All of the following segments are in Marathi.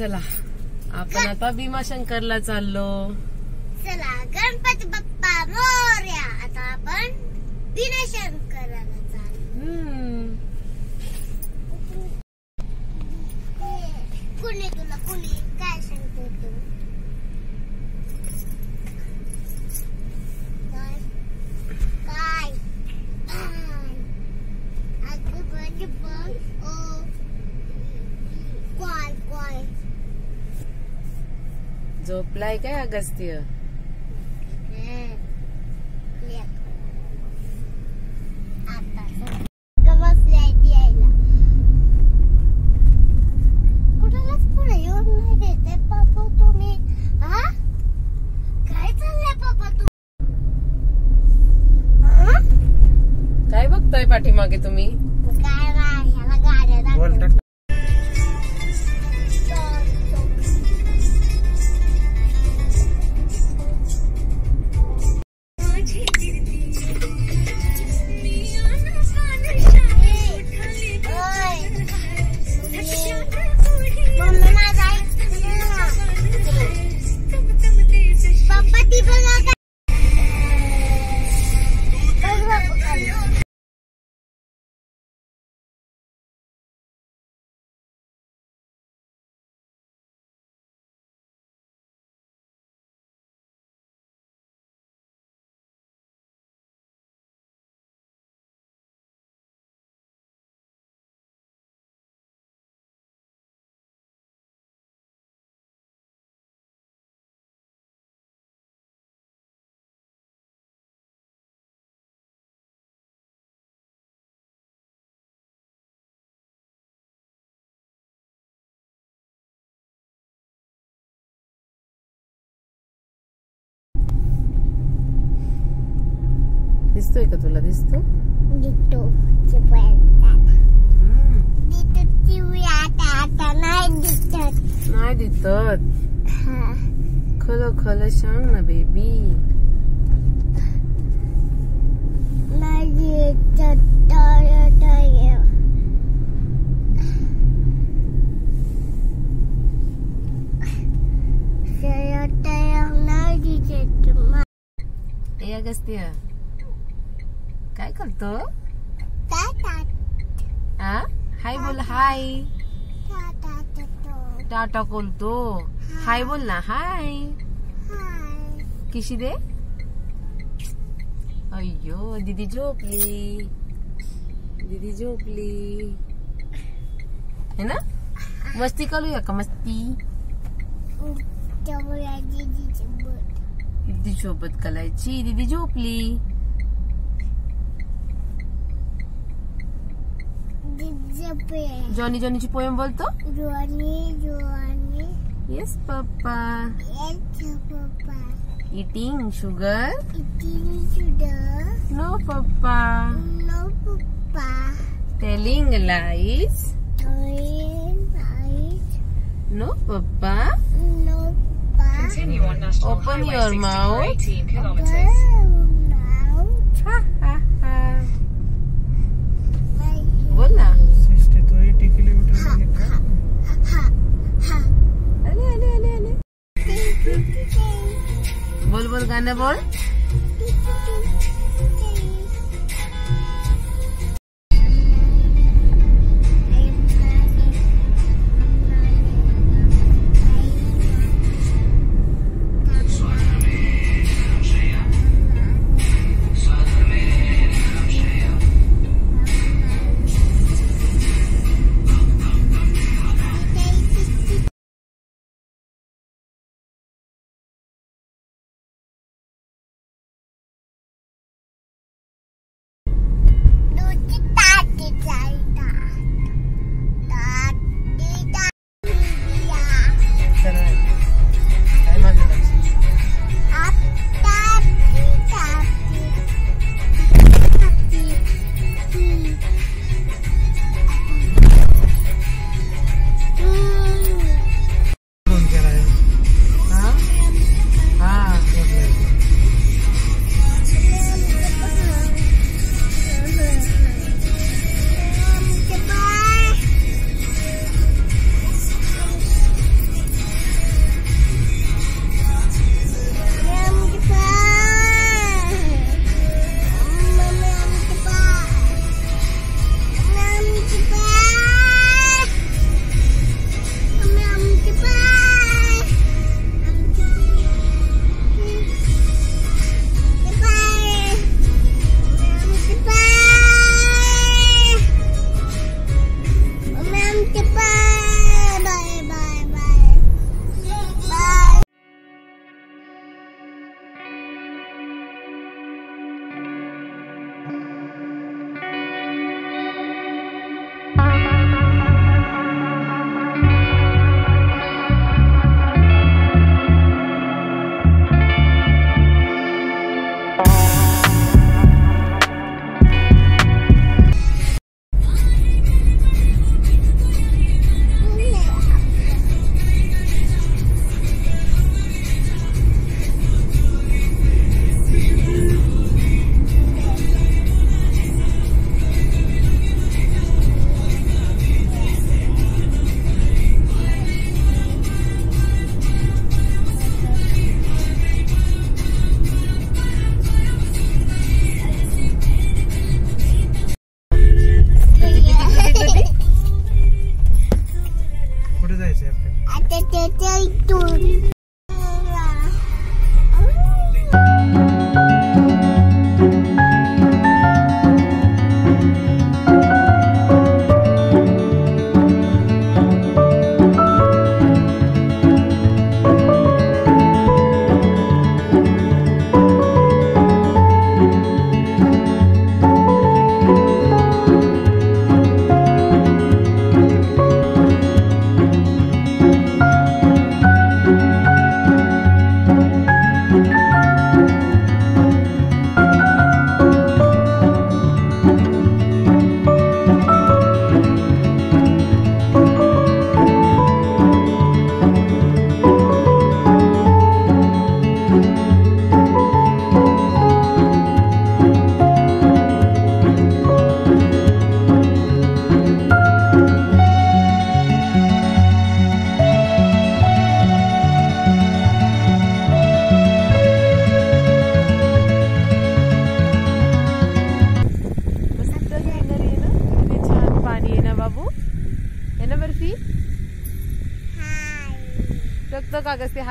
चला आपण आता भीमाशंकरला चाललो. चला गणपती बाप्पा मोरया. आता आपण भीमाशंकराला चाललो. कुणी तुला कुणी काय सांगतो तू? काय अगं बघ बघ ओ काय काय झोपलाय काय अगस्त्य? काय बघताय पाठीमागे तुम्ही? काय ह्याला गाड्या दाखव. दिसतोय का तुला? दिसतो नाही दिसत. खल खल सांग ना बेबी. ए अगस्त्य काय करतो? हाय बोल. हाय टाटा बोलतो. हाय बोल ना. हाय किशी दे. अय्यो दीदी झोपली. दीदी झोपली है ना. मस्ती करूया का? मस्ती दीदी सोबत करायची. दीदी झोपली. जॉनी जॉनीची पोएम बोलतो. Johnny Johnny yes papa. Eating sugar. No पप्पा. नो पप्पा. Telling lies. नो पप्पा. नो पप्पा. Open your mouth. बोल ना. बोल बोल गाणं बोल. Goodbye.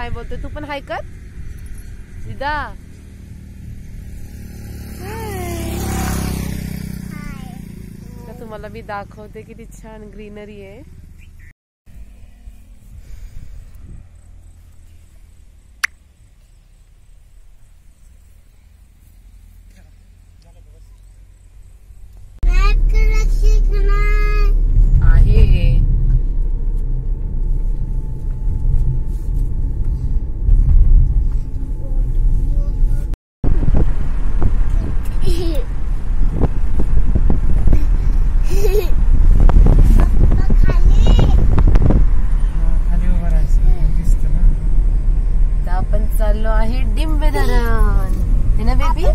हाय बोलतोय. तू पण हाय कर दिदा. तुम्हाला मी दाखवते किती छान ग्रीनरी आहे. चाललो आहे डिंबे धरण है ना बेबी.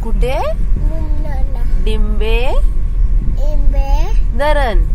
कुठे डिंबे धरण.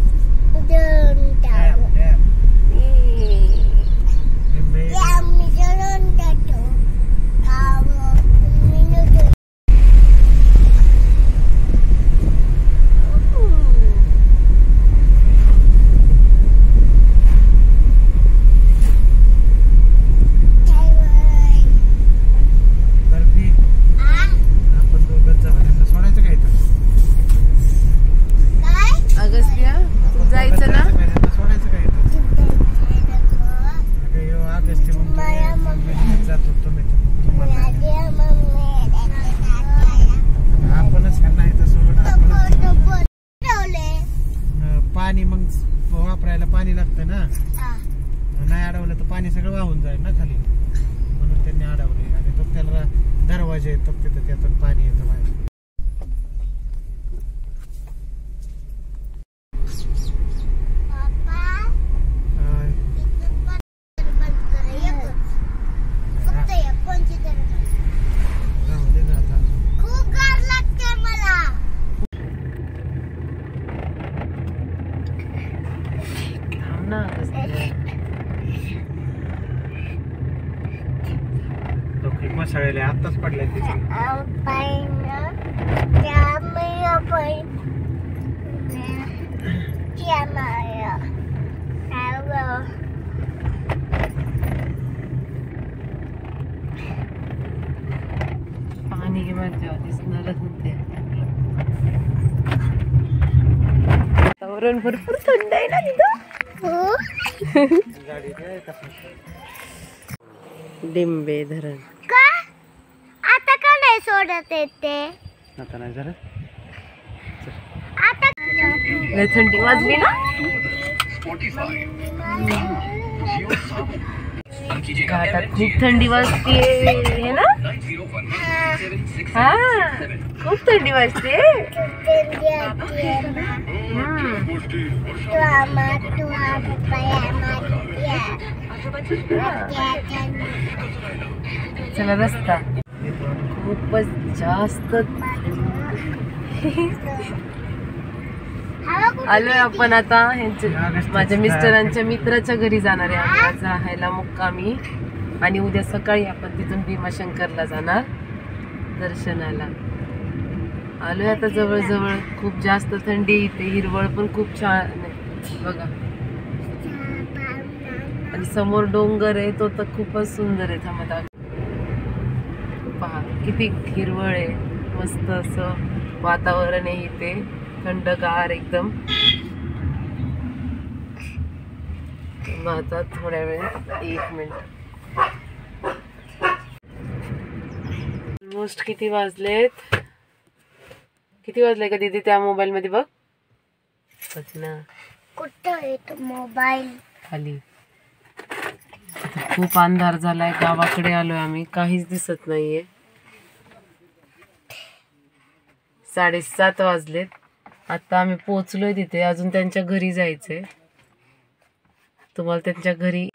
पाणी मग वापरायला पाणी लागतं ना. नाही अडवलं तर पाणी सगळं वाहून जाईल ना खाली, म्हणून त्यांनी अडवले. आणि तो त्याला दरवाजे येतो तिथं, त्यातून पाणी येतं बाहेर. मसाळे आताच पडले पाणी मजा दिसणारच होते. वातावरण भरपूर थंड आहे ना तिथं. डिंबे धरण आता का नाही सोडत येते. आता नाही जरा आता लय थंडी वाजली ना. घाटात खूप थंडी वाजते है ना. हा खूप थंडी वाजते. चला रस्ता खूपच जास्त. आलोय आपण आता माझ्या मिस्टरांच्या मित्राच्या घरी जाणार आहे आम्ही आज राहायला मुक्कामी. आणि उद्या सकाळी आपण तिथून भीमाशंकरला जाणार दर्शनाला. आलोय आता जवळ. खूप जास्त थंडी इथे, हिरवळ पण खूप छान बघा. आणि समोर डोंगर आहे, तो तर खूपच सुंदर आहे. थांबा पहा किती हिरवळ आहे, मस्त असं वातावरण आहे इथे, थंडगार एकदम. आता थोड्या वेळ 1 मिनिट. ऑलमोस्ट किती वाजले का दीदी त्या मोबाईल मध्ये बघ ना. कुठं आहे तो मोबाईल? खाली. खूप अंधार झालाय. गावाकडे आलोय आम्ही, काहीच दिसत नाहीये. 7:30 वाजलेत. आता आम्ही पोहोचलोय तिथे. अजून त्यांच्या घरी जायचंय. तुम्हाला त्यांच्या घरी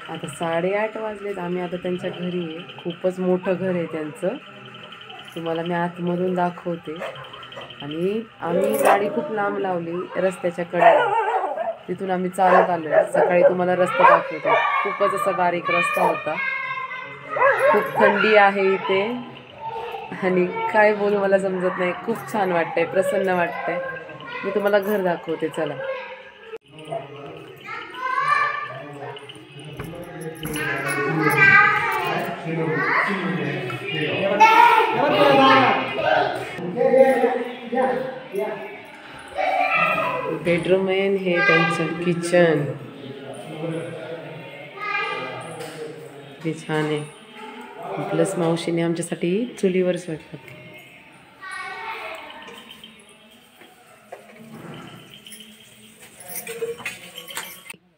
आता 8:30 वाजलेत. आम्ही आता त्यांच्या घरी आहे. खूपच मोठं घर आहे त्यांचं. तुम्हाला मी आतमधून दाखवते. आणि आम्ही गाडी खूप लांब लावली रस्त्याच्या कडेला. तिथून आम्ही चालत आलोय. सकाळी तुम्हाला रस्ता दाखवते. खूपच असा बारीक रस्ता होता. खूप थंडी आहे इथे आणि काय बोलू मला समजत नाही. खूप छान वाटतंय, प्रसन्न वाटतंय. मी तुम्हाला घर दाखवते चला. बेडरूम आहे आणि हे त्यांचं किचन. ते छान आहे. प्लस मावशीने आमच्यासाठी चुलीवर स्वयंपाक केला.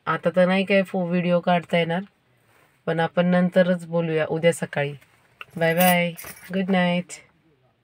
आता तर नाही काय व्हिडिओ काढता येणार, पण आपण नंतरच बोलूया उद्या सकाळी. Bye bye, good night.